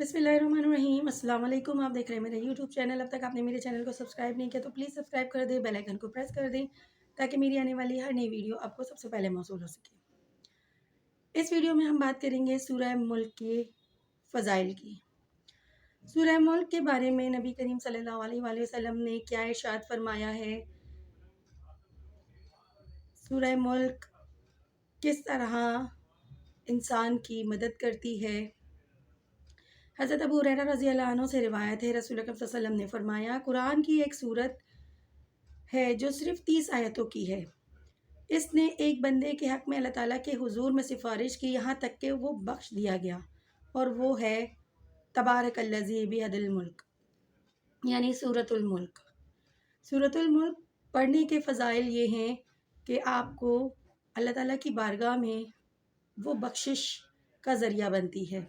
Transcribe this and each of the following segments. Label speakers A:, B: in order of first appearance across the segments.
A: बिस्मिल्लाहिर्रहमानिर्रहीम। अस्सलाम वालेकुम। आप देख रहे हैं मेरा यूट्यूब चैनल। अब तक आपने मेरे चैनल को सब्सक्राइब नहीं किया तो प्लीज़ सब्सक्राइब कर दें, बेल आइकन को प्रेस कर दें ताकि मेरी आने वाली हर नई वीडियो आपको सबसे पहले मौसूल हो सके। इस वीडियो में हम बात करेंगे सूरह मुल्क के फ़ज़ाइल की। सूरह मुल्क के बारे में नबी करीम सल्लल्लाहु अलैहि वसल्लम ने क्या इरशाद फरमाया है, सूरह मुल्क किस तरह इंसान की मदद करती है। हज़रत अबू हुरैरा रज़ियल्लाहु अन्हु से रिवायत है, रसूल अकरम सल्लल्लाहु अलैहि वसल्लम ने फरमाया, कुरान की एक सूरत है जो सिर्फ़ 30 आयतों की है। इसने एक बंदे के हक़ में अल्लाह ताला के हुज़ूर में सिफ़ारिश की, यहाँ तक कि वो बख्श दिया गया, और वो है तबारकल्लज़ी बियदिल मुल्क, यानी सूरतुल मुल्क। सूरतुल मुल्क पढ़ने के फ़ज़ाइल ये हैं कि आपको अल्लाह ताला की बारगाह में वो बख्शिश का ज़रिया बनती है।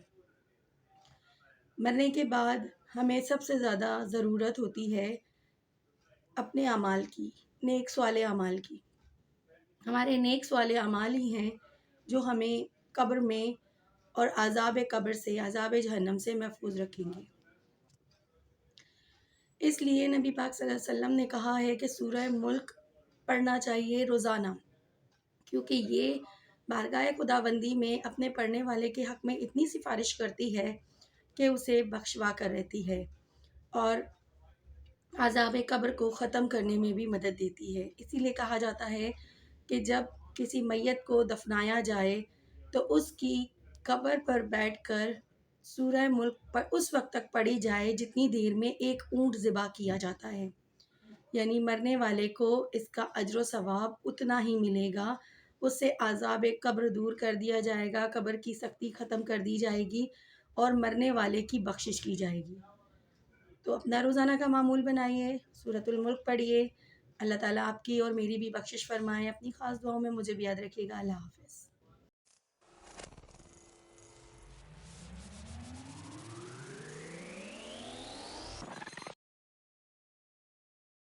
A: मरने के बाद हमें सबसे ज़्यादा ज़रूरत होती है अपने अमाल की, नेक स्वाले अमाल की। हमारे नेक स्वाले अमाल ही हैं जो हमें कब्र में और अज़ाब कब्र से, अज़ाब जहन्नम से महफूज रखेंगे। इसलिए नबी पाक सल्लल्लाहु अलैहि वसल्लम ने कहा है कि सूरह मुल्क पढ़ना चाहिए रोज़ाना, क्योंकि ये बारगाह खुदाबंदी में अपने पढ़ने वाले के हक़ में इतनी सिफ़ारिश करती है कि उसे बख्शवा कर रहती है और अज़ाब कब्र को ख़त्म करने में भी मदद देती है। इसीलिए कहा जाता है कि जब किसी मैयत को दफनाया जाए तो उसकी कब्र पर बैठकर सूरह मुल्क पर उस वक्त तक पढ़ी जाए जितनी देर में एक ऊँट ज़िबा किया जाता है, यानी मरने वाले को इसका अज्र व सवाब उतना ही मिलेगा। उससे अज़ाब कब्र दूर कर दिया जाएगा, कब्र की सख्ती ख़त्म कर दी जाएगी और मरने वाले की बख्शिश की जाएगी। तो अपना रोज़ाना का मामूल बनाइए, सूरतुल मुल्क पढ़िए। अल्लाह ताला आपकी और मेरी भी बख्शिश फ़रमाए। अपनी ख़ास दुआओं में मुझे भी याद रखिएगा। अल्लाह हाफ़िज़।